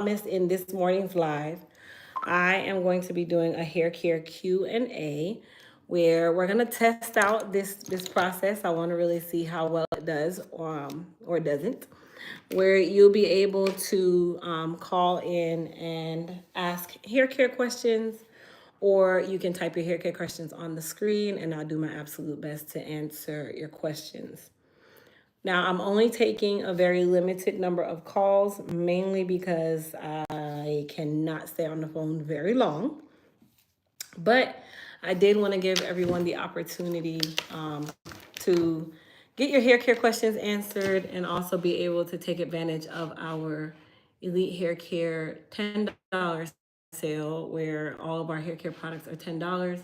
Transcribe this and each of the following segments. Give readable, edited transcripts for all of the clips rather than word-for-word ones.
promised in this morning's live, I am going to be doing a hair care Q&A where we're going to test out this process. I want to really see how well it does or doesn't. Where you'll be able to call in and ask hair care questions, or you can type your hair care questions on the screen and I'll do my absolute best to answer your questions. Now, I'm only taking a very limited number of calls, mainly because I cannot stay on the phone very long. But I did want to give everyone the opportunity to get your hair care questions answered and also be able to take advantage of our Elite Hair Care $10 sale where all of our hair care products are $10.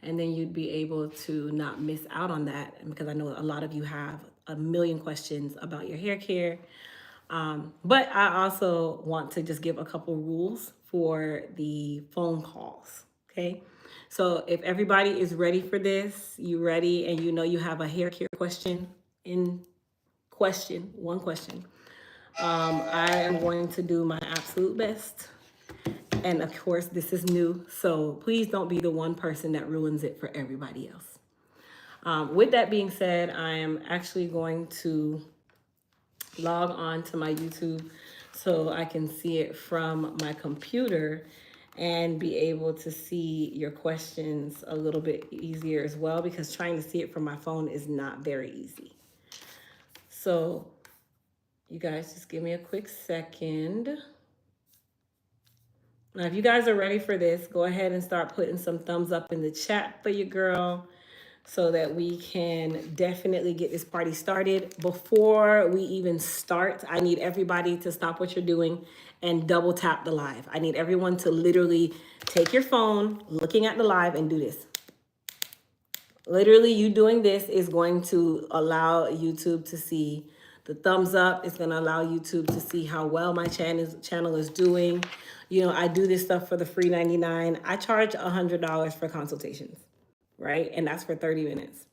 And then you'd be able to not miss out on that, because I know a lot of you have a million questions about your hair care. But I also want to just give a couple rules for the phone calls, okay? So if everybody is ready for this, you ready, and you know you have a hair care question in question, one question, I am going to do my absolute best. And of course, this is new, so please don't be the one person that ruins it for everybody else. With that being said, I am actually going to log on to my YouTube so I can see it from my computer and be able to see your questions a little bit easier as well, because trying to see it from my phone is not very easy. So you guys just give me a quick second. Now, if you guys are ready for this, go ahead and start putting some thumbs up in the chat for your girl so that we can definitely get this party started. Before we even start, I need everybody to stop what you're doing and double tap the live. I need everyone to literally take your phone, looking at the live, and do this. Literally, you doing this is going to allow YouTube to see the thumbs up. It's going to allow YouTube to see how well my channel is doing. You know, I do this stuff for the free 99. I charge $100 for consultations, right? And that's for 30 minutes.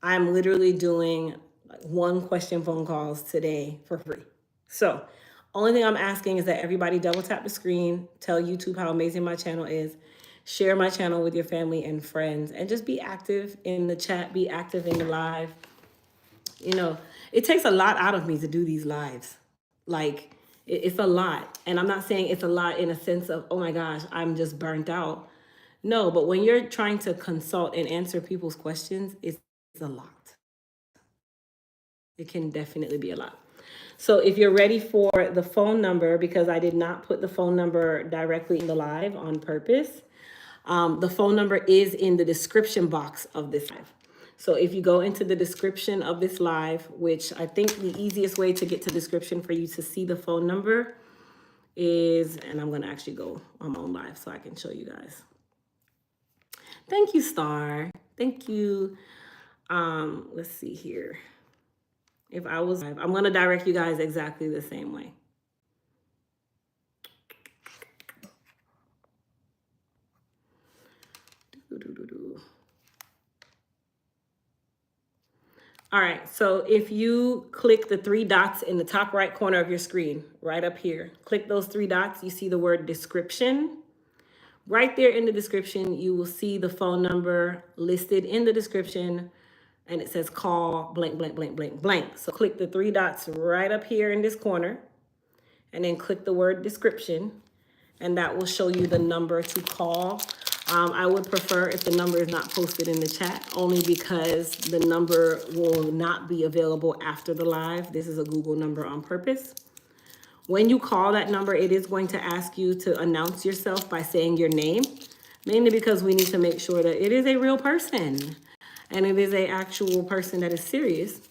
I'm literally doing like one question phone calls today for free. So only thing I'm asking is that everybody double tap the screen, tell YouTube how amazing my channel is, share my channel with your family and friends, and just be active in the chat, be active in the live. You know, it takes a lot out of me to do these lives. Like, it's a lot. And I'm not saying it's a lot in a sense of, oh my gosh, I'm just burnt out. No, but when you're trying to consult and answer people's questions, it's a lot. It can definitely be a lot. So if you're ready for the phone number, because I did not put the phone number directly in the live on purpose, the phone number is in the description box of this live. So if you go into the description of this live, which I think the easiest way to get to description for you to see the phone number is, and I'm going to actually go on my own live so I can show you guys. Thank you, Star. Thank you. Let's see here. If I was live, I'm going to direct you guys exactly the same way. All right, so if you click the three dots in the top right corner of your screen, right up here, click those three dots, you see the word description. Right there in the description, you will see the phone number listed in the description, and it says call blank, blank, blank, blank, blank. So click the three dots right up here in this corner, and then click the word description, and that will show you the number to call. I would prefer if the number is not posted in the chat, only because the number will not be available after the live. This is a Google number on purpose. When you call that number, it is going to ask you to announce yourself by saying your name, mainly because we need to make sure that it is a real person and it is an actual person that is serious.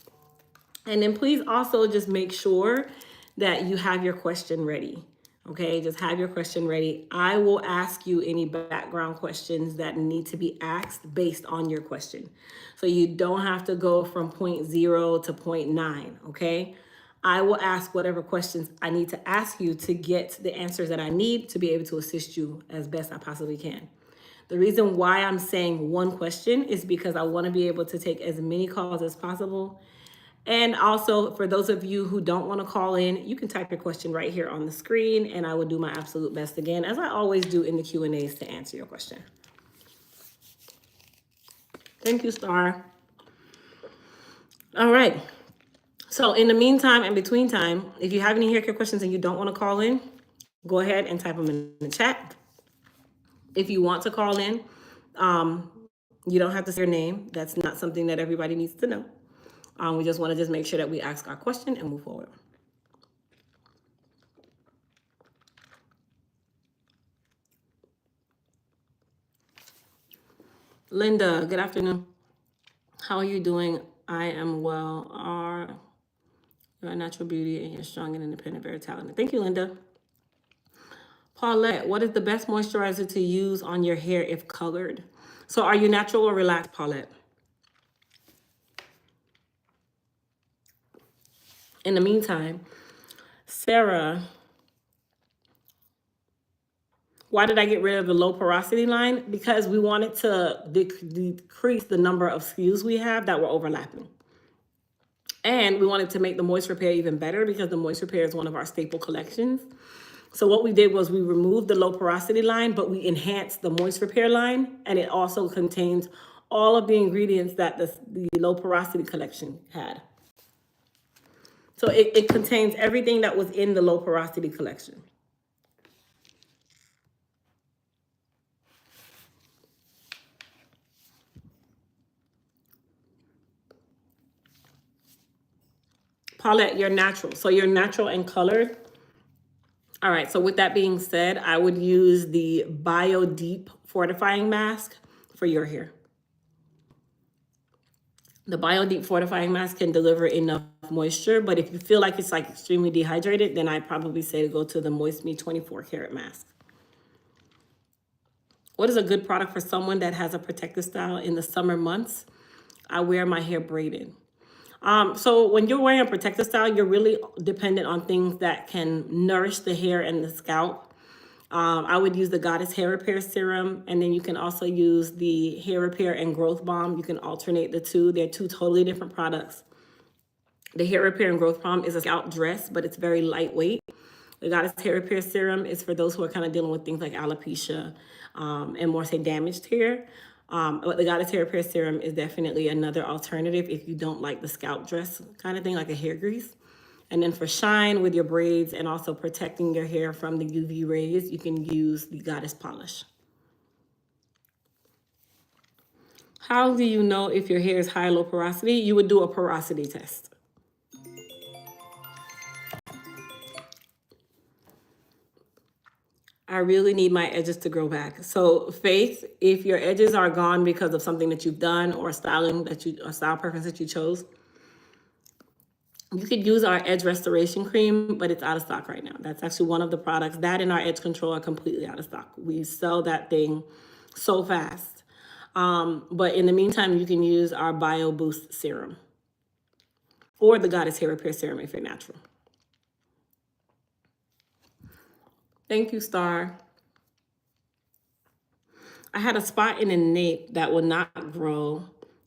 And then please also just make sure that you have your question ready. Okay, just have your question ready. I will ask you any background questions that need to be asked based on your question. So you don't have to go from point 0 to point 9, okay? I will ask whatever questions I need to ask you to get the answers that I need to be able to assist you as best I possibly can. The reason why I'm saying one question is because I want to be able to take as many calls as possible And also, for those of you who don't want to call in, you can type your question right here on the screen, and I will do my absolute best again, as I always do in the Q&As, to answer your question. Thank you, Star. All right. So in the meantime and between time, if you have any hair care questions and you don't want to call in, go ahead and type them in the chat. If you want to call in, you don't have to say your name. That's not something that everybody needs to know. We just want to make sure that we ask our question and move forward. Linda, good afternoon. How are you doing? I am well. You're a natural beauty and you're strong and independent, very talented. Thank you, Linda. Paulette, what is the best moisturizer to use on your hair if colored? So are you natural or relaxed, Paulette? In the meantime, Sarah, why did I get rid of the low porosity line? Because we wanted to decrease the number of SKUs we have that were overlapping. And we wanted to make the moist repair even better, because the moist repair is one of our staple collections. So what we did was we removed the low porosity line, but we enhanced the moist repair line, and it also contains all of the ingredients that the low porosity collection had. So it contains everything that was in the low porosity collection. Paulette, you're natural. So you're natural and colored. All right, so with that being said, I would use the Bio Deep Fortifying Mask for your hair. The Bio Deep Fortifying Mask can deliver enough moisture, but if you feel like it's like extremely dehydrated, then I'd probably say to go to the Moist Me 24 Karat Mask. What is a good product for someone that has a protective style in the summer months? I wear my hair braided. So when you're wearing a protective style, you're really dependent on things that can nourish the hair and the scalp. I would use the Goddess Hair Repair Serum, and then you can also use the Hair Repair and Growth Balm. You can alternate the two. They're two totally different products. The Hair Repair and Growth Balm is a scalp dress, but it's very lightweight. The Goddess Hair Repair Serum is for those who are kind of dealing with things like alopecia and more, say, damaged hair. But the Goddess Hair Repair Serum is definitely another alternative if you don't like the scalp dress kind of thing, like a hair grease. And then for shine with your braids and also protecting your hair from the UV rays, you can use the Goddess Polish. How do you know if your hair is high or low porosity? You would do a porosity test. I really need my edges to grow back. So Faith, if your edges are gone because of something that you've done or style preference that you chose, you could use our Edge Restoration Cream, but it's out of stock right now. That's actually one of the products. That and our Edge Control are completely out of stock. We sell that thing so fast. But in the meantime, you can use our Bio Boost Serum or the Goddess Hair Repair Serum if you're natural. Thank you, Star. I had a spot in the nape that will not grow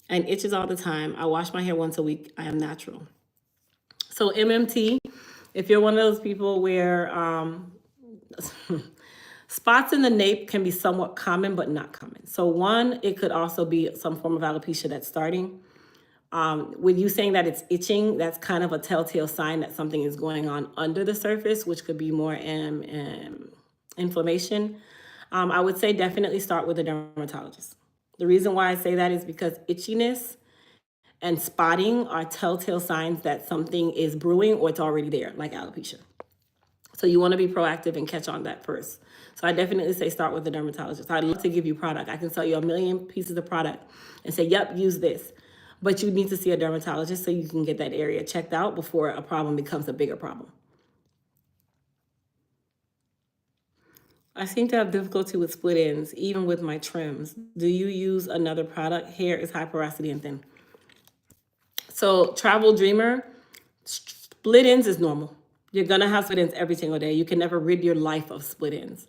and itches all the time. I wash my hair once a week. I am natural. So MMT, if you're one of those people where spots in the nape can be somewhat common, but not common. So one, it could also be some form of alopecia that's starting. With you saying that it's itching, that's kind of a telltale sign that something is going on under the surface, which could be more inflammation. I would say definitely start with a dermatologist. The reason why I say that is because itchiness and spotting are telltale signs that something is brewing or it's already there, like alopecia. So you want to be proactive and catch on that first. So I definitely say start with the dermatologist. I'd love to give you product. I can sell you 1 million pieces of product and say, yep, use this. But you need to see a dermatologist so you can get that area checked out before a problem becomes a bigger problem. I seem to have difficulty with split ends, even with my trims. Do you use another product? Hair is high porosity and thin. So Travel Dreamer, split ends is normal. You're gonna have split ends every single day. You can never rid your life of split ends.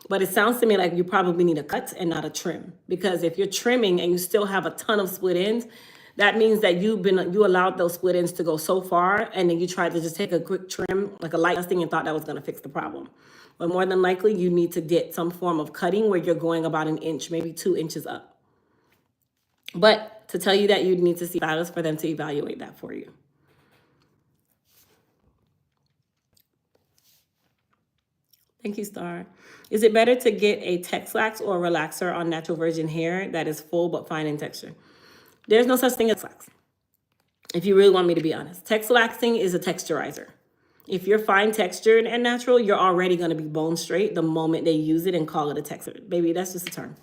But it sounds to me like you probably need a cut and not a trim. Because if you're trimming and you still have a ton of split ends, That means that you allowed those split ends to go so far, and then you tried to just take a quick trim, like a light dusting, and thought that was going to fix the problem. But more than likely, you need to get some form of cutting where you're going about an inch, maybe 2 inches up. But to tell you that, you need to see a stylist for them to evaluate that for you. Thank you, Star. Is it better to get a Texlax or a relaxer on natural virgin hair that is full but fine in texture? There's no such thing as Texlax. If you really want me to be honest, Texlaxing is a texturizer. If you're fine textured and natural, you're already going to be bone straight the moment they use it and call it a texture. Baby, that's just a term.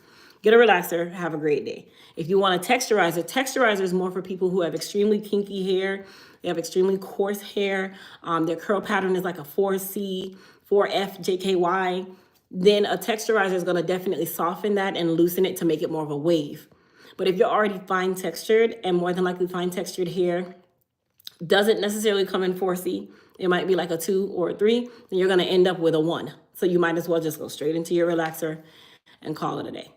Get a relaxer, have a great day. If you want a texturizer is more for people who have extremely kinky hair. They have extremely coarse hair. Their curl pattern is like a 4C, 4F, JKY. Then a texturizer is going to definitely soften that and loosen it to make it more of a wave. But if you're already fine textured, and more than likely fine textured hair doesn't necessarily come in 4C, it might be like a 2 or a 3, then you're going to end up with a 1. So you might as well just go straight into your relaxer and call it a day.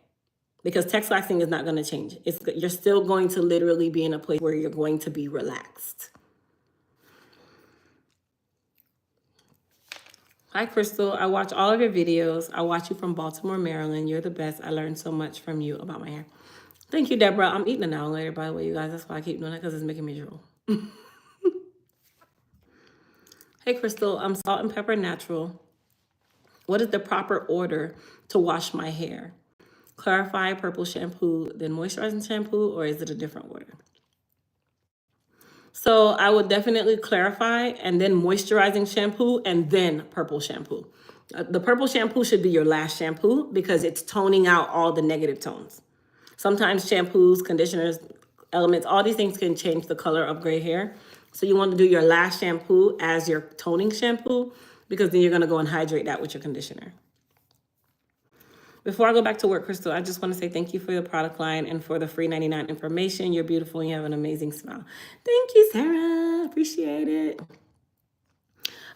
Because Texlaxing is not going to change. You're still going to literally be in a place where you're going to be relaxed. Hi, Crystal. I watch all of your videos. I watch you from Baltimore, Maryland. You're the best. I learned so much from you about my hair. Thank you, Deborah. I'm eating an hour later, by the way, you guys. That's why I keep doing it, because it's making me drool. Hey, Crystal. I'm salt and pepper natural. What is the proper order to wash my hair? Clarify, purple shampoo, then moisturizing shampoo, or is it a different order? So I would definitely clarify, and then moisturizing shampoo, and then purple shampoo. The purple shampoo should be your last shampoo because it's toning out all the negative tones. Sometimes shampoos, conditioners, elements, all these things can change the color of gray hair. So you want to do your last shampoo as your toning shampoo, because then you're going to go and hydrate that with your conditioner. Before I go back to work, Crystal, I just want to say thank you for the product line and for the free 99 information. You're beautiful and you have an amazing smile. Thank you, Sarah. Appreciate it.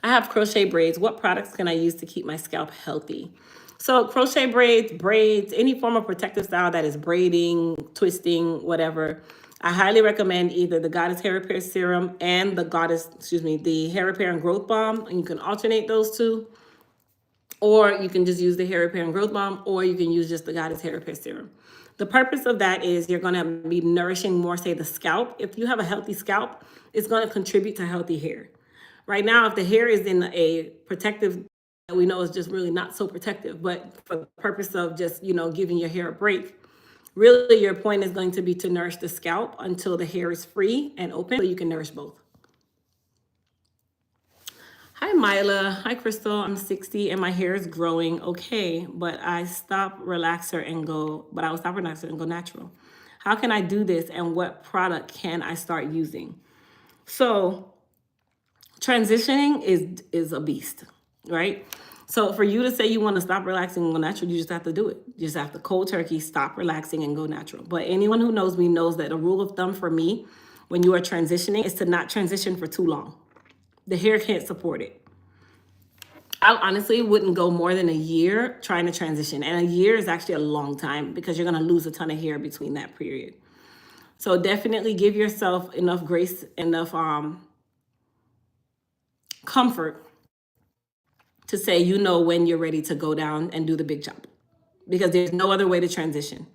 I have crochet braids. What products can I use to keep my scalp healthy? So crochet braids, any form of protective style that is braiding, twisting, whatever. I highly recommend either the Goddess Hair Repair Serum and the Hair Repair and Growth Balm, and you can alternate those two. Or you can just use the Hair Repair and Growth Balm, or you can use just the Goddess Hair Repair Serum. The purpose of that is you're going to be nourishing more, say, the scalp. If you have a healthy scalp, it's going to contribute to healthy hair. Right now, if the hair is in a protective, we know is just really not so protective, but for the purpose of just, giving your hair a break, really your point is going to be to nourish the scalp until the hair is free and open so you can nourish both. Hi, Myla. Hi, Crystal. I'm 60 and my hair is growing okay, but I will stop relaxer and go natural. How can I do this, and what product can I start using? So transitioning is a beast, right? So for you to say you want to stop relaxing and go natural, you just have to do it. You just have to cold turkey, stop relaxing and go natural. But anyone who knows me knows that a rule of thumb for me when you are transitioning is to not transition for too long. The hair can't support it. I honestly wouldn't go more than a year trying to transition. And a year is actually a long time because you're going to lose a ton of hair between that period. So definitely give yourself enough grace, enough comfort to say, when you're ready to go down and do the big chop, because there's no other way to transition.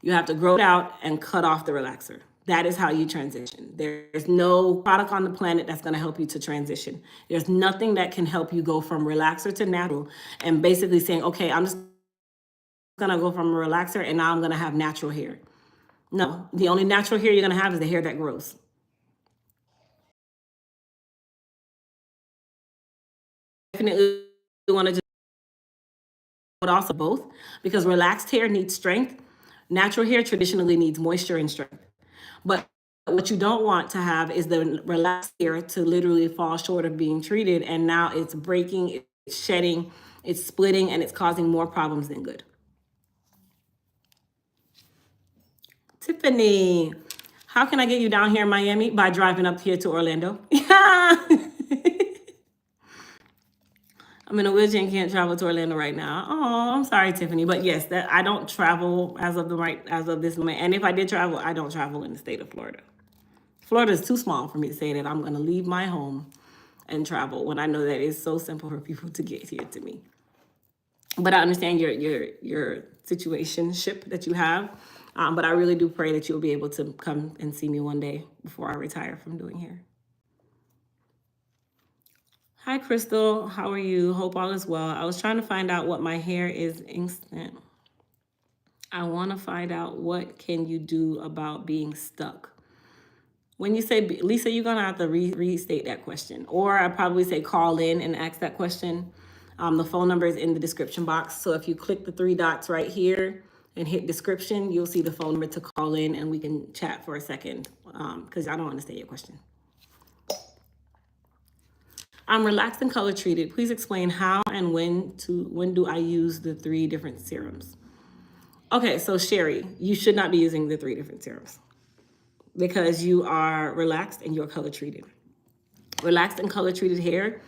You have to grow it out and cut off the relaxer. That is how you transition. There's no product on the planet that's going to help you to transition. There's nothing that can help you go from relaxer to natural and basically saying, okay, I'm just going to go from a relaxer and now I'm going to have natural hair. No, the only natural hair you're going to have is the hair that grows. Definitely want to just, but also both, because relaxed hair needs strength. Natural hair traditionally needs moisture and strength. But what you don't want to have is the relaxed hair to literally fall short of being treated, and now it's breaking, it's shedding, it's splitting, and it's causing more problems than good. Tiffany, how can I get you down here in Miami? By driving up here to Orlando. I'm in a wheelchair and can't travel to Orlando right now. Oh, I'm sorry, Tiffany. But yes, that I don't travel as of this moment. And if I did travel, I don't travel in the state of Florida. Florida is too small for me to say that I'm going to leave my home and travel when I know that it's so simple for people to get here to me. But I understand your situationship that you have. But I really do pray that you'll be able to come and see me one day before I retire from doing hair. Hi, Crystal. How are you? Hope all is well. I was trying to find out what my hair is instant. I want to find out what can you do about being stuck. When you say, Lisa, you're going to have to restate that question. Or I probably say call in and ask that question. The phone number is in the description box. So if you click the 3 dots right here and hit description, you'll see the phone number to call in and we can chat for a second because I don't understand your question. I'm relaxed and color treated. Please explain how and when do I use the 3 different serums? Okay, so Sherry, you should not be using the 3 different serums because you are relaxed and you're color treated. Relaxed and color treated hair,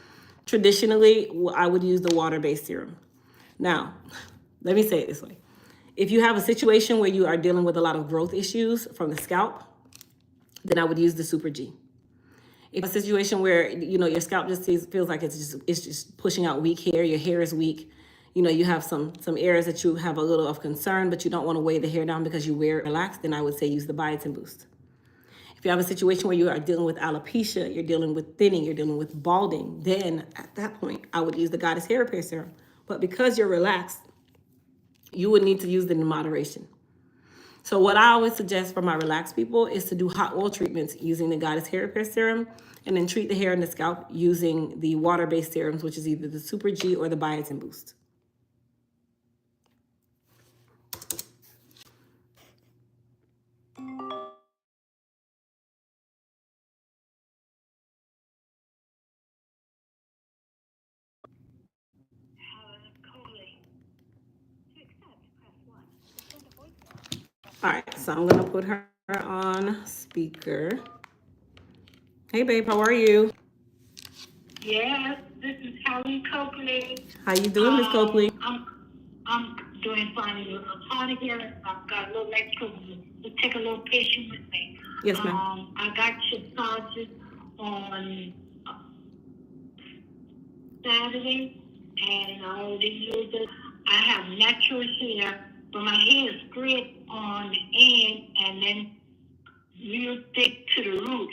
traditionally, I would use the water-based serum. Now, let me say it this way. If you have a situation where you are dealing with a lot of growth issues from the scalp, then I would use the Super G. If a situation where, your scalp just feels like it's just pushing out weak hair, your hair is weak, you have some areas that you have a little of concern, but you don't want to weigh the hair down because you wear it relaxed, then I would say use the biotin boost. If you have a situation where you are dealing with alopecia, you're dealing with thinning, you're dealing with balding, then at that point, I would use the Goddess Hair Repair Serum. But because you're relaxed, you would need to use it in moderation. So what I always suggest for my relaxed people is to do hot oil treatments using the Goddess Hair Repair Serum and then treat the hair and the scalp using the water-based serums, which is either the Super G or the Biotin Boost. All right, so I'm gonna put her on speaker. Hey babe, how are you? Yes, this is Helen Coakley. How you doing, Miss Coakley? I'm doing fine. I'm hard of hearing. I've got a little extra to take a little patient with me. Yes, ma'am. I got your charges on Saturday, and I already used it. I have natural hair, but my hair is straight on the end and then real thick to the root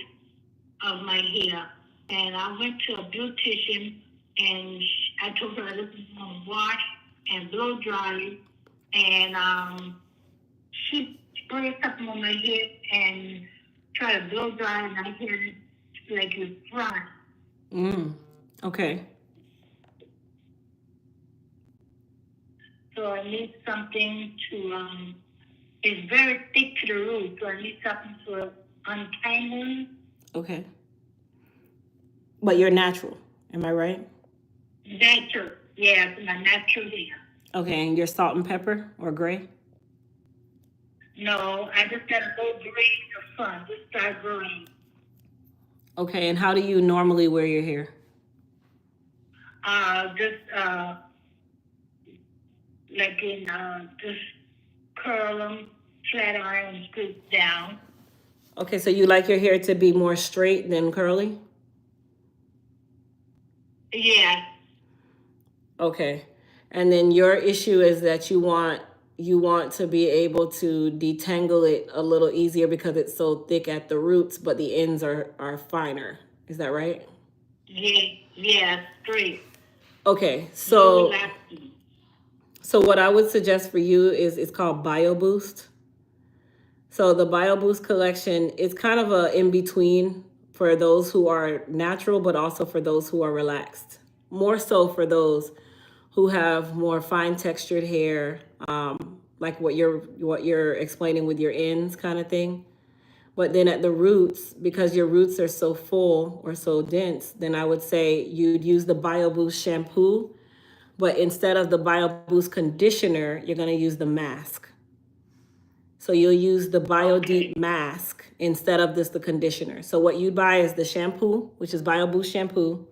of my hair. And I went to a beautician and I told her this is going to wash and blow dry. And she sprayed something on my head and tried to blow dry, and I hear it like it's dry. Okay. So I need something to, it's very thick to the root, so I need something to untangle. Okay. But you're natural, am I right? Natural, yeah, it's my natural hair. Okay, and you're salt and pepper or gray? No, I just got a little gray in the front, just start growing. Okay, and how do you normally wear your hair? Just curl them, flat iron, scoop down. Okay, so you like your hair to be more straight than curly? Yeah. Okay. And then your issue is that you want to be able to detangle it a little easier because it's so thick at the roots, but the ends are finer. Is that right? Yeah, straight. Okay, so what I would suggest for you is it's called Bio Boost. So the Bio Boost collection is kind of a in between for those who are natural, but also for those who are relaxed. More so for those who have more fine textured hair, like what you're explaining with your ends kind of thing. But then at the roots, because your roots are so full or so dense, then I would say you'd use the Bio Boost shampoo, but instead of the Bio Boost conditioner, you're gonna use the mask. So you'll use the Bio Deep mask instead of the conditioner. So what you buy is the shampoo, which is Bio Boost shampoo,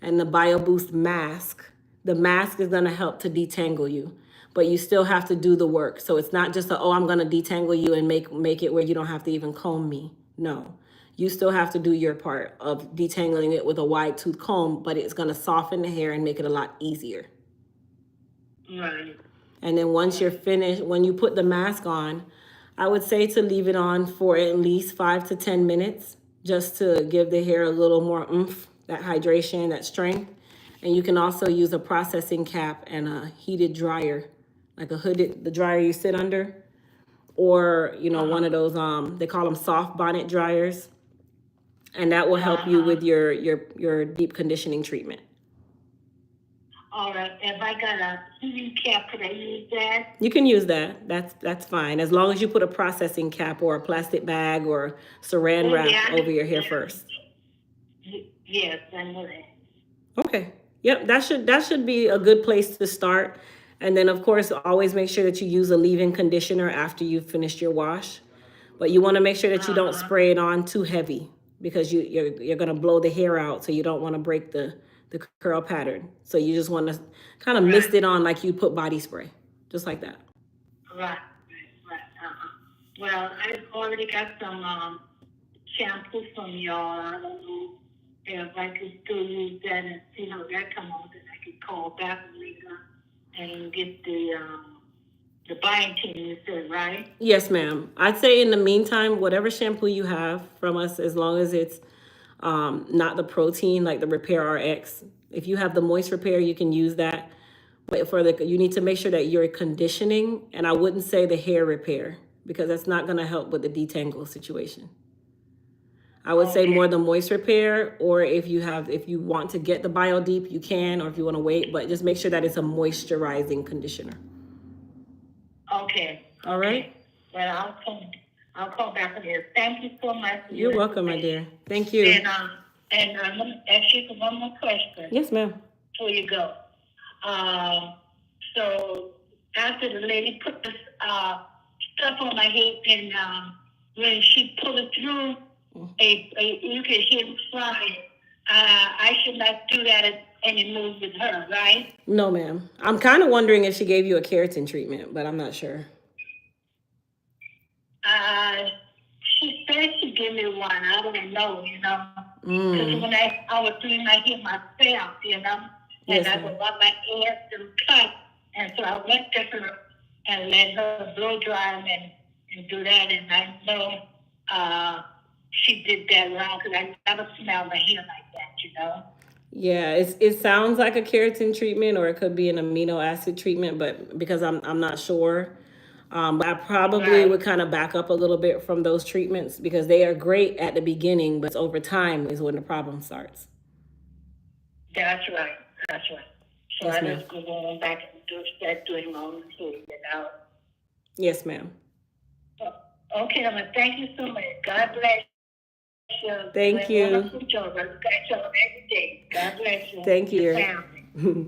and the Bio Boost mask. The mask is gonna help to detangle you, but you still have to do the work. So it's not just I'm gonna detangle you and make it where you don't have to even comb me. No, you still have to do your part of detangling it with a wide tooth comb, but it's going to soften the hair and make it a lot easier. Right. And then once you're finished, when you put the mask on, I would say to leave it on for at least 5 to 10 minutes, just to give the hair a little more oomph, that hydration, that strength. And you can also use a processing cap and a heated dryer, like a hooded, the dryer you sit under, or, you know, one of those, they call them soft bonnet dryers. And that will help you with your deep conditioning treatment. All right. If I got a heating cap, could I use that? You can use that. That's fine. As long as you put a processing cap or a plastic bag or saran wrap over your hair first. Yes, I know that. Okay. Yep, that should be a good place to start. And then of course, always make sure that you use a leave-in conditioner after you've finished your wash. But you want to make sure that you don't spray it on too heavy, because you're going to blow the hair out, so you don't want to break the curl pattern. So you just want to kind of mist it on like you put body spray, just like that. Right. Well, I've already got some shampoo from y'all. I don't know if I could still use that and see how that comes out. Then I could call back later and get the biotin, you said, right? Yes, ma'am. I'd say in the meantime, whatever shampoo you have from us, as long as it's not the protein, like the Repair RX. If you have the Moist Repair, you can use that. But you need to make sure that you're conditioning, and I wouldn't say the hair repair, because that's not going to help with the detangle situation. I would say more the Moist Repair, or if you want to get the Bio Deep, you can, or if you want to wait, but just make sure that it's a moisturizing conditioner. Okay. All right. Well, I'll call back here. Thank you so much. You're welcome, my dear. Thank you. And I'm going to ask you for one more question. Yes, ma'am. Before you go. So after the lady put this stuff on my head, and when she pulled it through, you can hear it flying. I should not do that anymore with her, right? No, ma'am. I'm kind of wondering if she gave you a keratin treatment, but I'm not sure. She said she gave me one. I don't know, because when I was doing my hair myself, and I would want my hair to cut, and so I went to her and let her blow dry them and do that, and I know she did that wrong, because I never smelled my hair like that, Yeah, it sounds like a keratin treatment, or it could be an amino acid treatment, but because I'm not sure. But I probably would kind of back up a little bit from those treatments, because they are great at the beginning, but over time is when the problem starts. That's right. So Yes, I ma'am. just go on back and start doing my own thing, Yes, ma'am. Okay, thank you so much. God bless you. Thank you. Wonderful job. I look at you every day. God bless you. Thank you. Your family.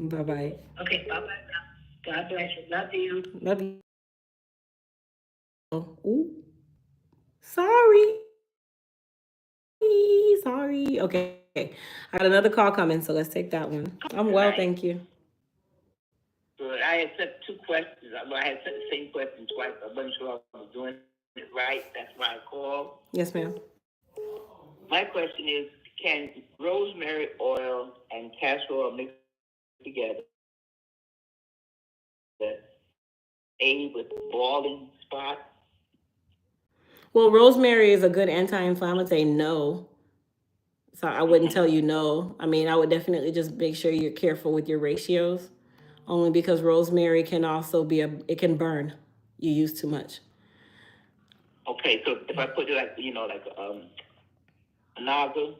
Bye-bye. Okay, bye-bye. God bless you. Love you. Love you. Ooh. Sorry. Okay. I got another call coming, so let's take that one. I'm well, thank you. Good. I had sent 2 questions. I had sent the same question twice. I wasn't sure I was doing it right. That's why I called. Yes, ma'am. My question is, can rosemary oil and castor oil mix together aid with balding spots? Well, rosemary is a good anti-inflammatory, no. So I wouldn't tell you no. I mean, I would definitely just make sure you're careful with your ratios, only because rosemary can also it can burn. You use too much. Okay, so if I put it like a nozzle,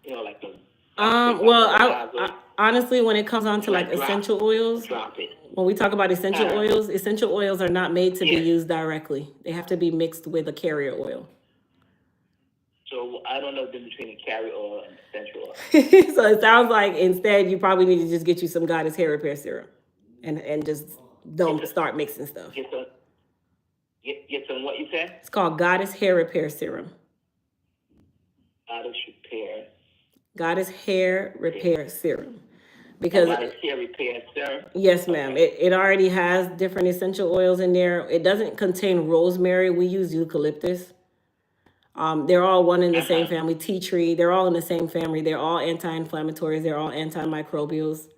like a... Well, I honestly, when it comes on to like essential oils, drop it. when we talk about essential oils are not made to be used directly. They have to be mixed with a carrier oil. So I don't know the difference between a carrier oil and essential oil. So it sounds like instead you probably need to just get you some Goddess Hair Repair Serum, and just don't start mixing stuff. Get some what you said? It's called Goddess Hair Repair Serum. Goddess Hair Repair Serum. Because Goddess Hair Repair Serum? Yes, ma'am. It already has different essential oils in there. It doesn't contain rosemary. We use eucalyptus. They're all one in the same family. Tea tree, they're all in the same family. They're all anti-inflammatories. They're all antimicrobials.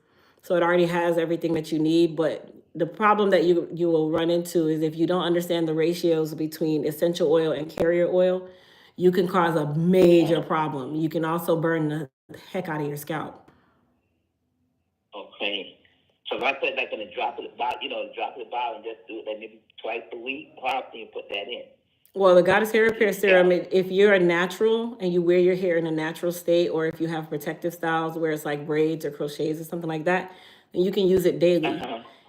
So it already has everything that you need. But the problem that you will run into is if you don't understand the ratios between essential oil and carrier oil, you can cause a major problem. You can also burn the heck out of your scalp. Okay. So if I said like gonna drop it about, drop it about and just do it like maybe twice a week, how often you put that in? Well, the Goddess Hair Repair Serum, if you're a natural and you wear your hair in a natural state, or if you have protective styles where it's like braids or crochets or something like that, then you can use it daily.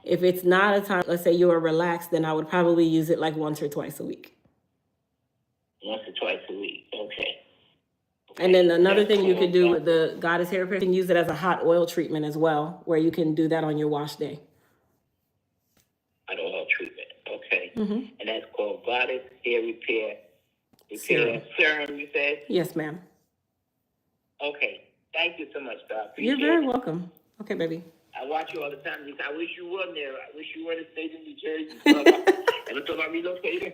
If it's not a time, let's say you are relaxed, then I would probably use it like once or twice a week. Once or twice a week, okay. And then another thing you could do with the Goddess Hair Repair, you can use it as a hot oil treatment as well, where you can do that on your wash day. Hot oil treatment, okay. And that's called Goddess Hair Repair Serum, you said? Yes, ma'am. Okay. Thank you so much, Doc. You're very welcome. Okay, baby. I watch you all the time. I wish you were there. I wish you were in the state of New Jersey. Ever thought about relocating?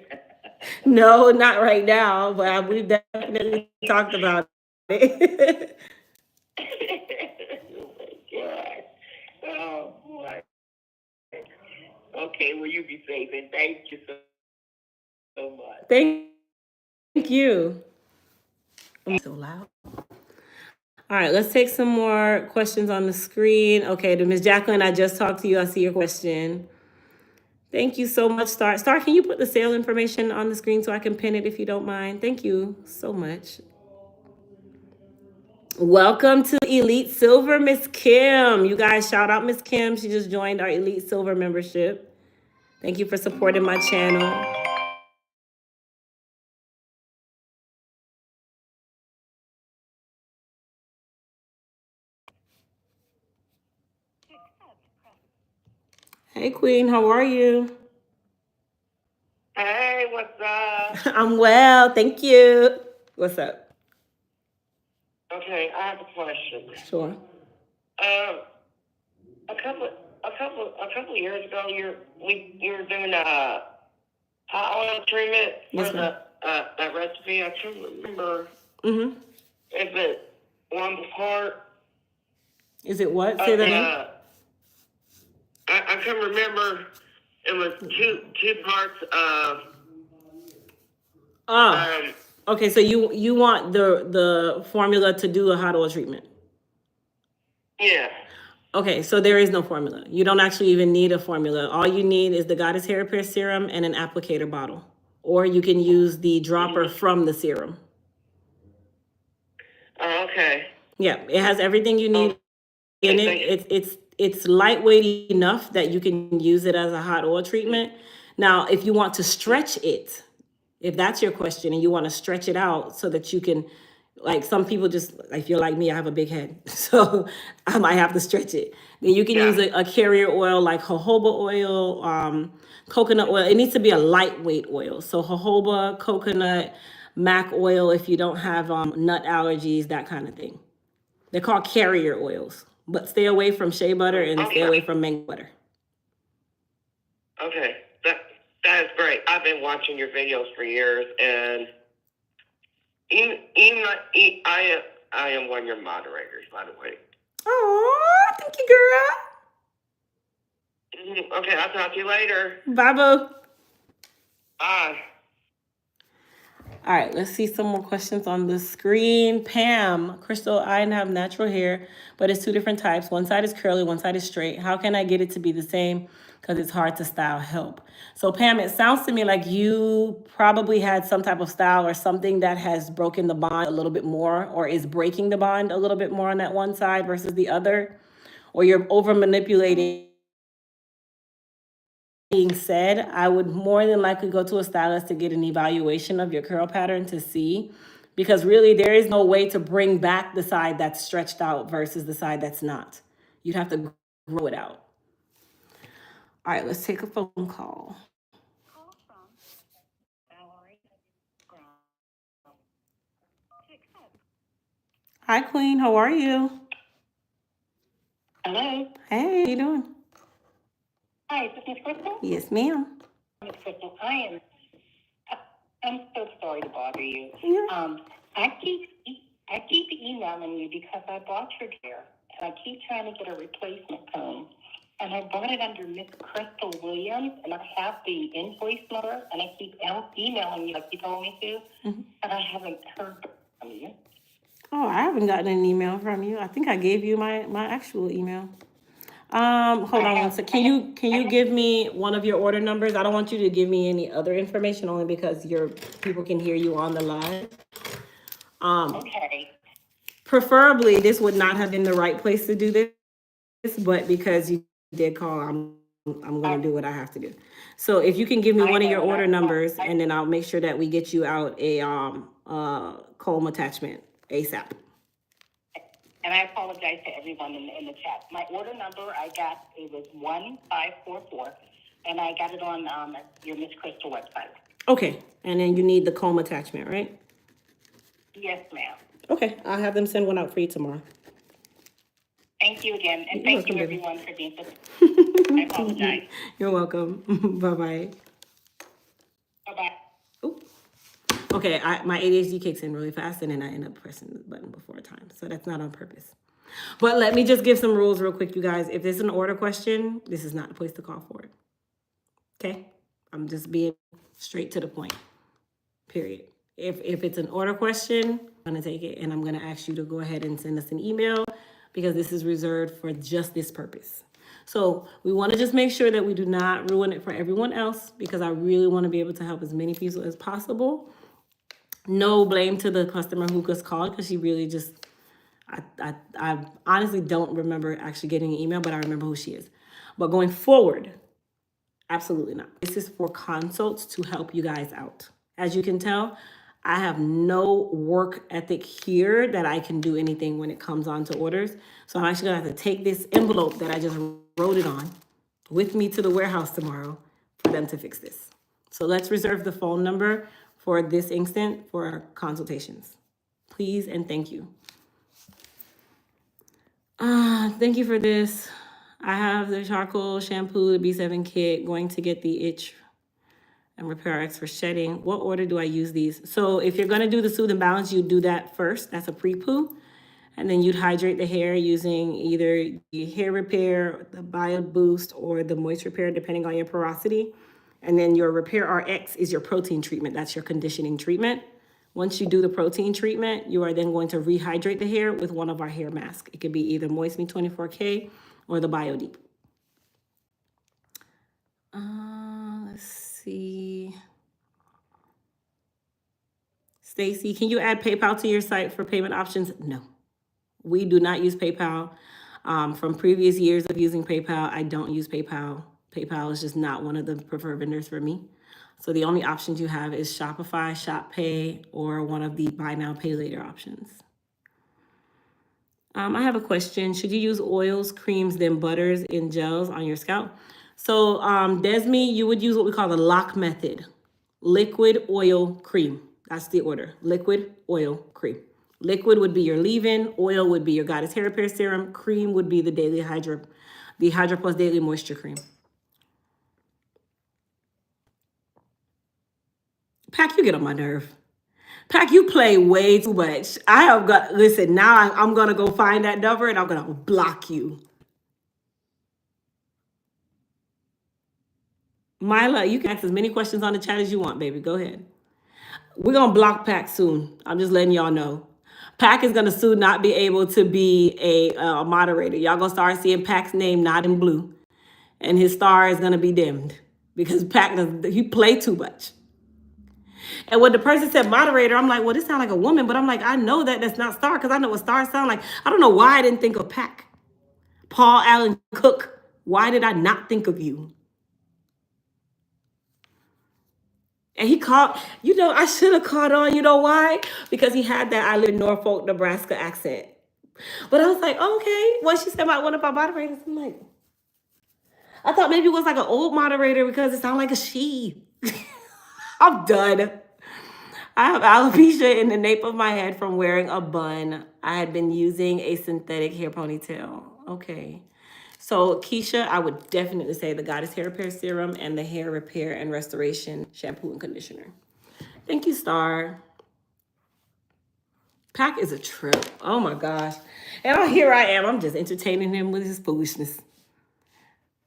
No, not right now, but we've definitely talked about it. Oh, my God. Oh, boy. Okay, well, you be safe, and thank you so much. Thank you. I'm so loud. All right, let's take some more questions on the screen. Okay, to Ms. Jacqueline, I just talked to you. I see your question. Thank you so much, Star. Star, can you put the sale information on the screen so I can pin it if you don't mind? Thank you so much. Welcome to Elite Silver, Miss Kim. You guys shout out Miss Kim. She just joined our Elite Silver membership. Thank you for supporting my channel. Hey, Queen, how are you? Hey, what's up? I'm well, thank you. What's up? Okay, I have a question. Sure. A couple years ago, you were doing a hot oil treatment for that recipe. I can't remember if it one part. Is it what? Say that again. I can remember it was two parts of. Okay, so you want the formula to do a hot oil treatment? Yeah. Okay, so there is no formula. You don't actually even need a formula. All you need is the Goddess Hair Repair Serum and an applicator bottle. Or you can use the dropper from the serum. Oh, okay. Yeah, it has everything you need in it. It's lightweight enough that you can use it as a hot oil treatment. Now, if you want to stretch it, if that's your question, and you want to stretch it out so that you can, like some people just, if you're like me, I have a big head, so I might have to stretch it. Then you can use a carrier oil like jojoba oil, coconut oil. It needs to be a lightweight oil. So jojoba, coconut, mac oil if you don't have nut allergies, that kind of thing. They're called carrier oils, but stay away from shea butter and stay away from mango butter. Okay, that is great. I've been watching your videos for years, and I am one of your moderators, by the way. Oh, thank you, girl. Okay, I'll talk to you later. Bye, boo. Bye. All right, let's see some more questions on the screen. Pam, Crystal, I have natural hair, but it's two different types. One side is curly, one side is straight. How can I get it to be the same? Because it's hard to style. Help. So Pam, it sounds to me like you probably had some type of style or something that has broken the bond a little bit more, or is breaking the bond a little bit more on that one side versus the other, or you're over manipulating. Being said, I would more than likely go to a stylist to get an evaluation of your curl pattern to see, because really there is no way to bring back the side that's stretched out versus the side that's not. You'd have to grow it out. All right, let's take a phone call. Hi, Queen. How are you? Hello. Hey, how you doing? Hi, is this Miss Crystal? Yes, ma'am. Miss Crystal, I am. I'm so sorry to bother you. Yeah. I keep emailing you because I bought your hair, and I keep trying to get a replacement comb. And I bought it under Miss Crystal Williams, and I have the invoice number, and I keep emailing you like you told me to, and I haven't heard from you. Oh, I haven't gotten an email from you. I think I gave you my actual email. Hold on one second. Can you give me one of your order numbers? I don't want you to give me any other information only because your people can hear you on the live. Okay. Preferably, this would not have been the right place to do this, but because you did call, I'm going to do what I have to do. So if you can give me one of your order numbers, and then I'll make sure that we get you out a comb attachment ASAP. And I apologize to everyone in the chat. My order number it was 1544, and I got it on your Miss Crystal website. Okay, and then you need the comb attachment, right? Yes, ma'am. Okay, I'll have them send one out for you tomorrow. Thank you again, and thank you everyone for being so. I apologize. You're welcome. Bye-bye. Bye-bye. Ooh. Okay, my ADHD kicks in really fast, and then I end up pressing the button before time. So that's not on purpose. But let me just give some rules real quick, you guys. If it's an order question, this is not the place to call for it. Okay? I'm just being straight to the point. Period. If it's an order question, I'm going to take it, and I'm going to ask you to go ahead and send us an email because this is reserved for just this purpose. So we want to just make sure that we do not ruin it for everyone else because I really want to be able to help as many people as possible. No blame to the customer who just called because she really just, I honestly don't remember actually getting an email, but I remember who she is. But going forward, absolutely not. This is for consults to help you guys out. As you can tell, I have no work ethic here that I can do anything when it comes on to orders. So I'm actually gonna have to take this envelope that I just wrote it on with me to the warehouse tomorrow for them to fix this. So let's reserve the phone number for this instant for our consultations. Please and thank you. Thank you for this. I have the charcoal shampoo, the B7 kit, going to get the itch and Repair X for shedding. What order do I use these? So if you're gonna do the Soothe and Balance, you do that first. That's a pre-poo. And then you'd hydrate the hair using either the Hair Repair, the Bio Boost, or the Moist Repair, depending on your porosity. And then your Repair RX is your protein treatment. That's your conditioning treatment. Once you do the protein treatment, you are then going to rehydrate the hair with one of our hair masks. It could be either Moist Me 24K or the Bio Deep. Let's see. Stacy, can you add PayPal to your site for payment options? No, we do not use PayPal. From previous years of using PayPal, I don't use PayPal. PayPal is just not one of the preferred vendors for me. So the only options you have is Shopify, ShopPay, or one of the Buy Now, Pay Later options. I have a question. Should you use oils, creams, then butters in gels on your scalp? So Desmi, you would use what we call the lock method. Liquid, oil, cream. That's the order. Liquid, oil, cream. Liquid would be your leave-in. Oil would be your Goddess Hair Repair Serum. Cream would be the Hydra Plus Daily Moisture Cream. Pack, you get on my nerve. Pack, you play way too much. Listen, now I'm going to go find that number and I'm going to block you. Myla, you can ask as many questions on the chat as you want, baby. Go ahead. We're going to block Pack soon. I'm just letting y'all know. Pack is going to soon not be able to be a moderator. Y'all going to start seeing Pack's name not in blue. And his star is going to be dimmed because Pack, he play too much. And when the person said moderator, I'm like, well, this sounds like a woman. But I'm like, I know that's not star because I know what star sound like. I don't know why I didn't think of Pack. Paul Allen Cook. Why did I not think of you? And he called, I should have caught on. You know why? Because he had that I live in Norfolk, Nebraska accent. But I was like, okay. When she said about one of our moderators, I'm like, I thought maybe it was like an old moderator because it sounded like a she. I'm done. I have alopecia in the nape of my head from wearing a bun. I had been using a synthetic hair ponytail. Okay. So Keisha, I would definitely say the Goddess Hair Repair Serum and the Hair Repair and Restoration Shampoo and Conditioner. Thank you, Star. Pac is a trip. Oh my gosh. And here I am. I'm just entertaining him with his foolishness.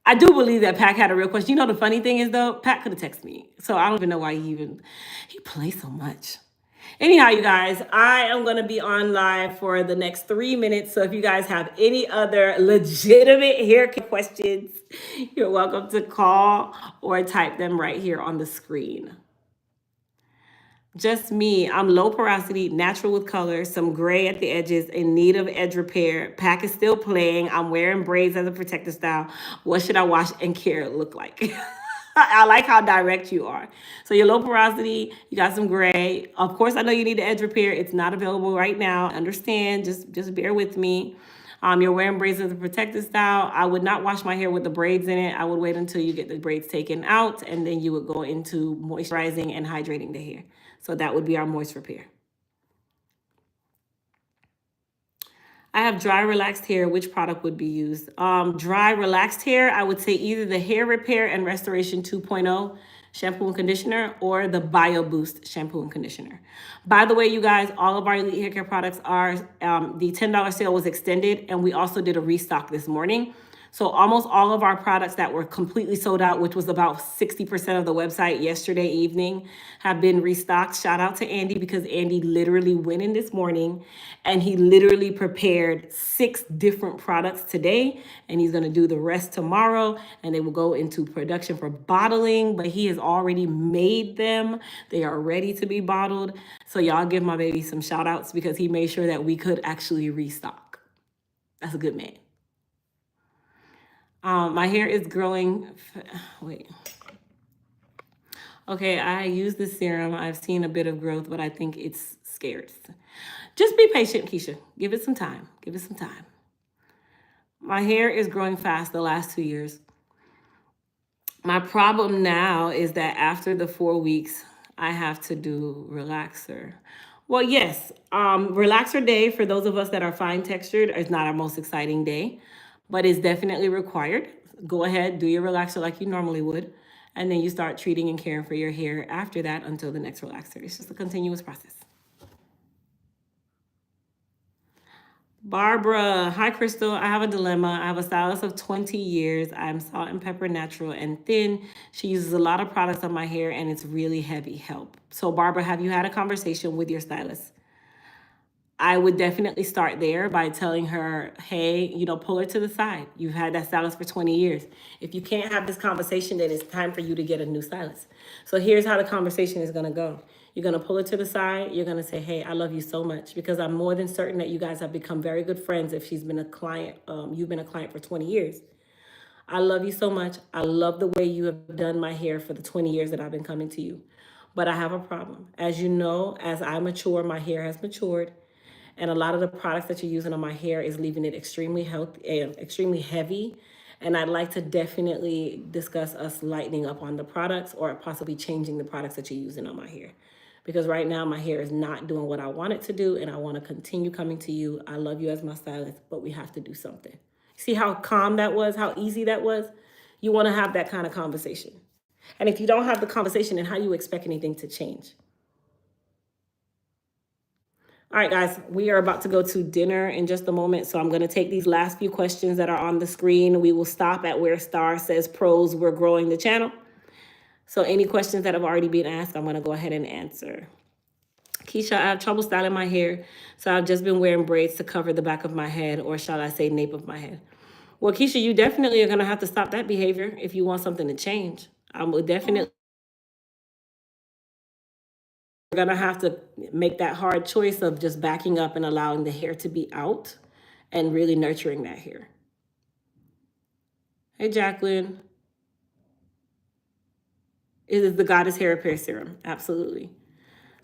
I do believe that Pac had a real question. You know, the funny thing is, though, Pac could have texted me. So I don't even know why he plays so much. Anyhow, you guys, I am going to be on live for the next 3 minutes. So if you guys have any other legitimate hair care questions, you're welcome to call or type them right here on the screen. Just me. I'm low porosity, natural with color, some gray at the edges, in need of edge repair. Pac is still playing. I'm wearing braids as a protective style. What should I wash and care look like? I like how direct you are. So you're low porosity, you got some gray. Of course, I know you need the edge repair. It's not available right now. Understand, just bear with me. You're wearing braids as a protective style. I would not wash my hair with the braids in it. I would wait until you get the braids taken out, and then you would go into moisturizing and hydrating the hair. So that would be our moist repair. I have dry relaxed hair. Which product would be used? Dry relaxed hair, I would say either the Hair Repair and Restoration 2.0 shampoo and conditioner or the Bio Boost shampoo and conditioner. By the way, you guys, all of our Elite Hair Care products are, the $10 sale was extended, and we also did a restock this morning. So almost all of our products that were completely sold out, which was about 60% of the website yesterday evening, have been restocked. Shout out to Andy, because Andy literally went in this morning and he literally prepared 6 different products today, and he's going to do the rest tomorrow, and they will go into production for bottling, but he has already made them. They are ready to be bottled. So y'all give my baby some shout outs, because he made sure that we could actually restock. That's a good man. My hair is growing. Wait. Okay, I use the serum. I've seen a bit of growth, but I think it's scarce. Just be patient, Keisha. Give it some time. Give it some time. My hair is growing fast the last 2 years. My problem now is that after the 4 weeks, I have to do relaxer. Well, yes, relaxer day for those of us that are fine textured is not our most exciting day, but it's definitely required. Go ahead, do your relaxer like you normally would, and then you start treating and caring for your hair after that until the next relaxer. It's just a continuous process. Barbara, hi Crystal. I have a dilemma. I have a stylist of 20 years. I'm salt and pepper natural and thin. She uses a lot of products on my hair and it's really heavy. Help. So Barbara, have you had a conversation with your stylist? I would definitely start there by telling her, hey, pull her to the side. You've had that stylist for 20 years. If you can't have this conversation, then it's time for you to get a new stylist. So here's how the conversation is going to go. You're going to pull her to the side. You're going to say, hey, I love you so much, because I'm more than certain that you guys have become very good friends if she's been a client. You've been a client for 20 years. I love you so much. I love the way you have done my hair for the 20 years that I've been coming to you. But I have a problem. As you know, as I mature, my hair has matured. And a lot of the products that you're using on my hair is leaving it extremely heavy. And I'd like to definitely discuss us lightening up on the products, or possibly changing the products that you're using on my hair. Because right now my hair is not doing what I want it to do, and I want to continue coming to you. I love you as my stylist, but we have to do something. See how calm that was, how easy that was? You want to have that kind of conversation. And if you don't have the conversation, then how do you expect anything to change? All right, guys, we are about to go to dinner in just a moment. So I'm going to take these last few questions that are on the screen. We will stop at where Star says pros, we're growing the channel. So any questions that have already been asked, I'm going to go ahead and answer. Keisha, I have trouble styling my hair, so I've just been wearing braids to cover the back of my head, or shall I say nape of my head. Well, Keisha, you definitely are going to have to stop that behavior if you want something to change. I would definitely going to have to make that hard choice of just backing up and allowing the hair to be out and really nurturing that hair. Hey, Jacqueline. It is the Goddess Hair Repair Serum. Absolutely.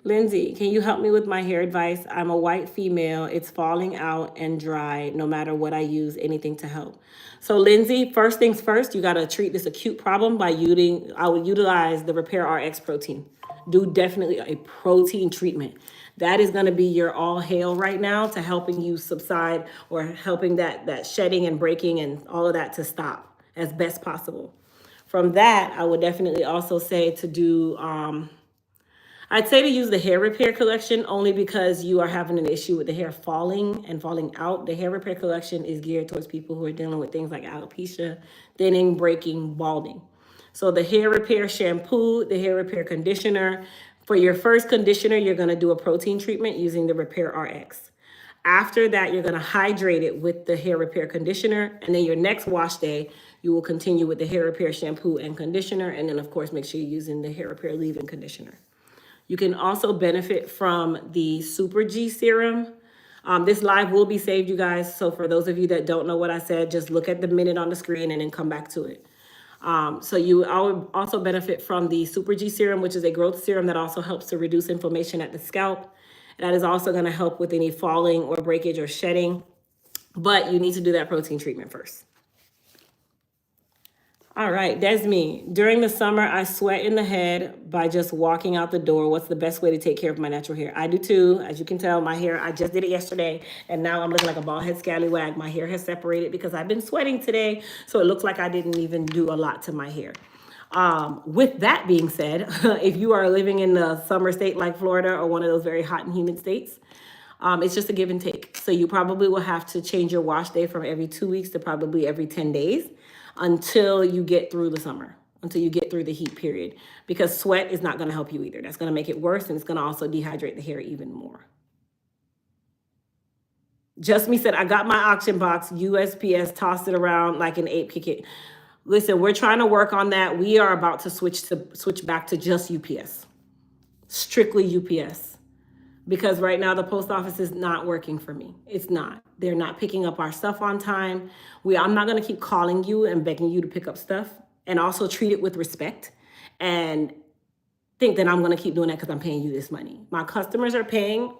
Lindsay, can you help me with my hair advice? I'm a white female. It's falling out and dry. No matter what I use, anything to help. So Lindsay, first things first, you got to treat this acute problem by I would utilize the Repair RX protein. Do definitely a protein treatment. That is going to be your all hail right now to helping you subside, or helping that shedding and breaking and all of that to stop as best possible. From that, I would definitely also say to do, I'd say to use the hair repair collection only because you are having an issue with the hair falling and falling out. The hair repair collection is geared towards people who are dealing with things like alopecia, thinning, breaking, balding. So the hair repair shampoo, the hair repair conditioner. For your first conditioner, you're going to do a protein treatment using the Repair RX. After that, you're going to hydrate it with the hair repair conditioner. And then your next wash day, you will continue with the hair repair shampoo and conditioner. And then, of course, make sure you're using the hair repair leave-in conditioner. You can also benefit from the Super G serum. This live will be saved, you guys. So for those of you that don't know what I said, just look at the minute on the screen and then come back to it. So you also benefit from the Super G serum, which is a growth serum that also helps to reduce inflammation at the scalp. That is also going to help with any falling or breakage or shedding. But you need to do that protein treatment first. All right, that's me. During the summer, I sweat in the head by just walking out the door. What's the best way to take care of my natural hair? I do too. As you can tell, my hair, I just did it yesterday, and now I'm looking like a bald head scallywag. My hair has separated because I've been sweating today, so it looks like I didn't even do a lot to my hair. With that being said, if you are living in a summer state like Florida or one of those very hot and humid states, it's just a give and take. So you probably will have to change your wash day from every 2 weeks to probably every 10 days until you get through the summer, until you get through the heat period, because sweat is not going to help you either. That's going to make it worse, and it's going to also dehydrate the hair even more. Just Me said, I got my auction box, USPS, tossed it around like an ape kick. Listen, we're trying to work on that. We are about to switch back to just UPS, strictly UPS. Because right now the post office is not working for me. It's not. They're not picking up our stuff on time. I'm not going to keep calling you and begging you to pick up stuff, and also treat it with respect and think that I'm going to keep doing that because I'm paying you this money. My customers are paying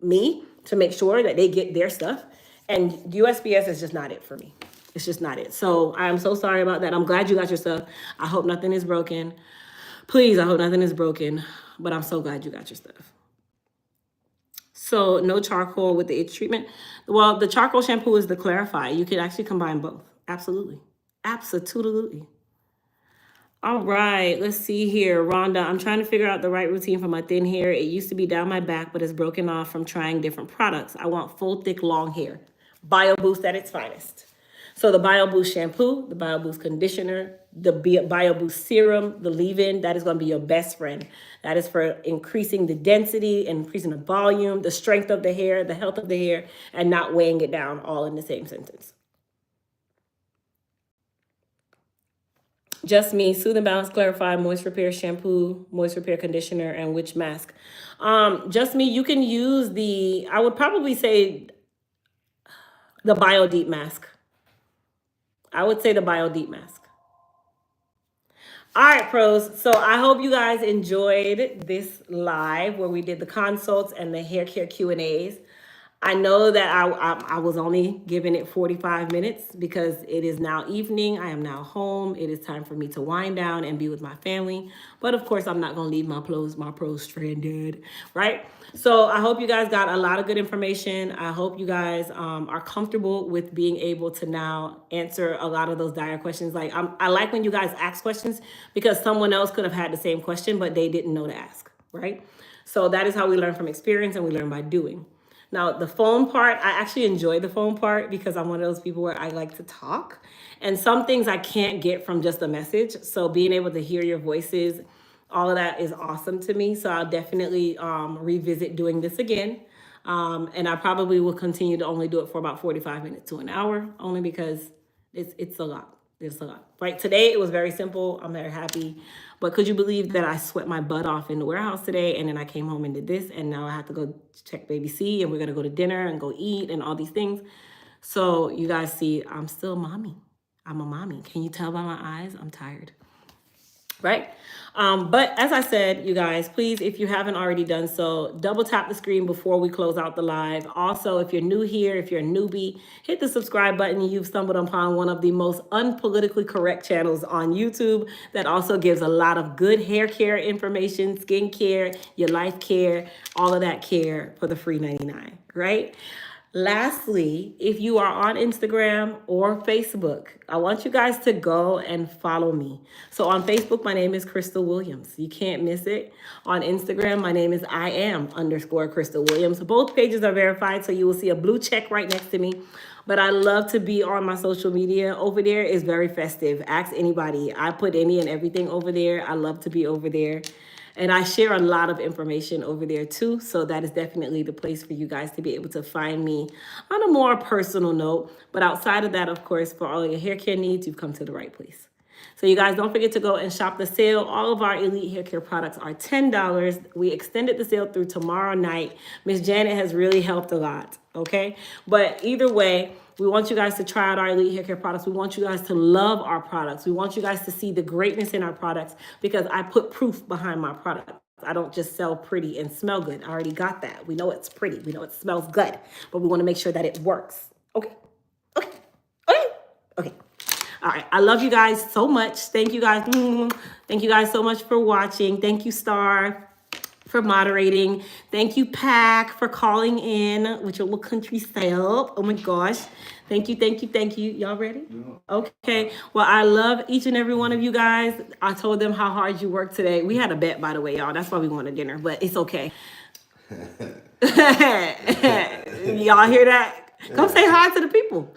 me to make sure that they get their stuff, and USPS is just not it for me. It's just not it. So I'm so sorry about that. I'm glad you got your stuff. I hope nothing is broken. Please, I hope nothing is broken, but I'm so glad you got your stuff. So no charcoal with the itch treatment. Well, the charcoal shampoo is the Clarify. You can actually combine both. Absolutely. Absolutely. All right, let's see here. Rhonda, I'm trying to figure out the right routine for my thin hair. It used to be down my back, but it's broken off from trying different products. I want full, thick, long hair. Bio Boost at its finest. So the Bio Boost shampoo, the Bio Boost conditioner, the Bio Boost serum, the leave-in, that is going to be your best friend. That is for increasing the density, increasing the volume, the strength of the hair, the health of the hair, and not weighing it down all in the same sentence. Just Me, Soothe and Balance Clarify, Moist Repair Shampoo, Moist Repair Conditioner, and Witch Mask. Just Me, you can use I would probably say the Bio Deep Mask. I would say the Bio Deep Mask. All right, pros. So I hope you guys enjoyed this live where we did the consults and the hair care Q&As. I know that I was only giving it 45 minutes because it is now evening. I am now home. It is time for me to wind down and be with my family. But of course, I'm not going to leave my pros stranded, right? So I hope you guys got a lot of good information. I hope you guys are comfortable with being able to now answer a lot of those dire questions. Like I like when you guys ask questions because someone else could have had the same question, but they didn't know to ask, right? So that is how we learn from experience, and we learn by doing. Now, the phone part, I actually enjoy the phone part because I'm one of those people where I like to talk. And some things I can't get from just a message. So being able to hear your voices, all of that is awesome to me. So I'll definitely revisit doing this again. And I probably will continue to only do it for about 45 minutes to an hour, only because it's a lot. It's a lot. Like today, it was very simple. I'm very happy. But could you believe that I sweat my butt off in the warehouse today, and then I came home and did this, and now I have to go check baby C, and we're going to go to dinner and go eat and all these things. So you guys see, I'm still a mommy. I'm a mommy. Can you tell by my eyes? I'm tired. Right? But as I said, you guys, please, if you haven't already done so, double tap the screen before we close out the live. Also, if you're new here, if you're a newbie, hit the subscribe button. You've stumbled upon one of the most unpolitically correct channels on YouTube that also gives a lot of good hair care information, skin care, your life care, all of that care for the free $99, right? Lastly, if you are on Instagram or Facebook, I want you guys to go and follow me. So on Facebook, my name is Crystal Williams. You can't miss it. On Instagram, my name is _Crystal Williams. Both pages are verified, so you will see a blue check right next to me. But I love to be on my social media. Over there is very festive. Ask anybody. I put any and everything over there. I love to be over there. And I share a lot of information over there too. So that is definitely the place for you guys to be able to find me on a more personal note. But outside of that, of course, for all your hair care needs, you've come to the right place. So you guys don't forget to go and shop the sale. All of our Elite Hair Care products are $10. We extended the sale through tomorrow night. Miss Janet has really helped a lot, okay? But either way, we want you guys to try out our Elite Hair Care products. We want you guys to love our products. We want you guys to see the greatness in our products because I put proof behind my products. I don't just sell pretty and smell good. I already got that. We know it's pretty. We know it smells good, but we want to make sure that it works. Okay. Okay. Okay. Okay. All right. I love you guys so much. Thank you guys. Thank you guys so much for watching. Thank you, Star, for moderating. Thank you, Pack, for calling in with your little country style. Oh my gosh. Thank you, thank you, thank you. Y'all ready? Yeah. Okay. Well, I love each and every one of you guys. I told them how hard you worked today. We had a bet, by the way, y'all. That's why we going to dinner, but it's okay. Y'all hear that? Come say hi to the people.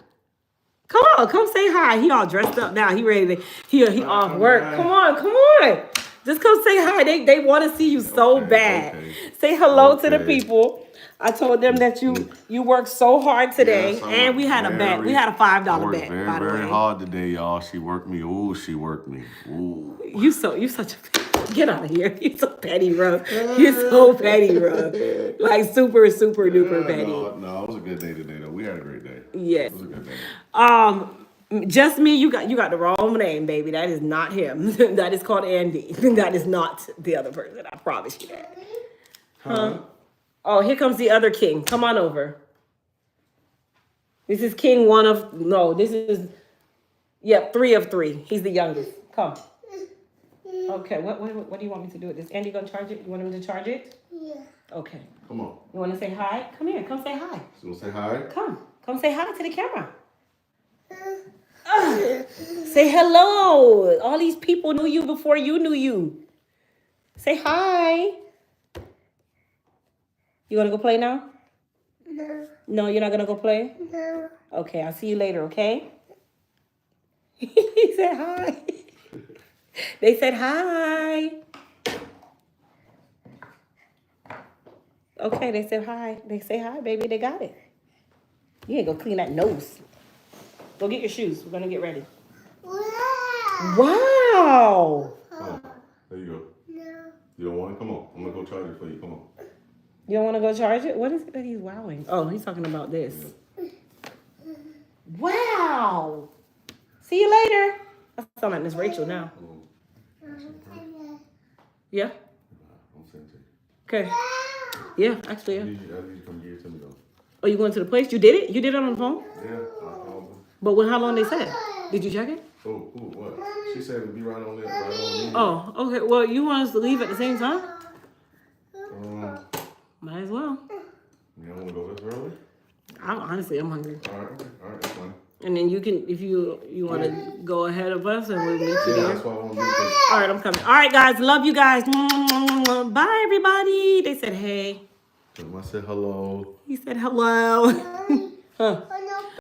Come on, come say hi. He all dressed up now. He ready to, he off work. Come on, come on. Just come say hi. They want to see you so bad. Okay. Say hello to the people. I told them that you worked so hard today, yes, and we had a bet. We had a $5 bet. Very hard today, y'all. She worked me. Ooh, she worked me. Ooh. You such a get out of here. You're so petty, bro. You're so petty, bro. Like super duper petty. No, it was a good day today though. We had a great day. Yes. It was a good day. Just me, you got the wrong name, baby. That is not him. That is called Andy. That is not the other person. I promise you that. Huh? Oh, here comes the other king. Come on over. This is king this is, 3 of 3. He's the youngest. Come. Okay, what do you want me to do with this? Andy gonna charge it? You want him to charge it? Yeah. Okay. Come on. You want to say hi? Come here. Come say hi. You want to say hi? Come say hi to the camera. Say hello. All these people knew you before you knew you. Say hi. You want to go play now? No. No, you're not going to go play? No. Okay, I'll see you later, okay? He said hi. They said hi. Okay, they said hi. They say hi, baby. They got it. You ain't going to clean that nose. Go get your shoes. We're going to get ready. Wow. Oh, there you go. No. You don't want it? Come on. I'm going to go charge it for you. Come on. You don't want to go charge it? What is it that he's wowing? Oh, he's talking about this. Wow. See you later. I sound like Miss Rachel now. Yeah? Okay. Yeah, actually, yeah. Oh, you going to the place? You did it? You did it on the phone? Yeah. But how long they said? Did you check it? Oh, what? She said it'd be right on there. Right on oh, okay. Well, you want us to leave at the same time? Might as well. You don't want to go this early? Honestly, I'm hungry. All right, that's fine. And then you can, if you want to go ahead of us and we'll meet you there. That's what I want to do. All right, I'm coming. All right, guys. Love you guys. Bye, everybody. They said hey. I said hello. He said hello. Huh.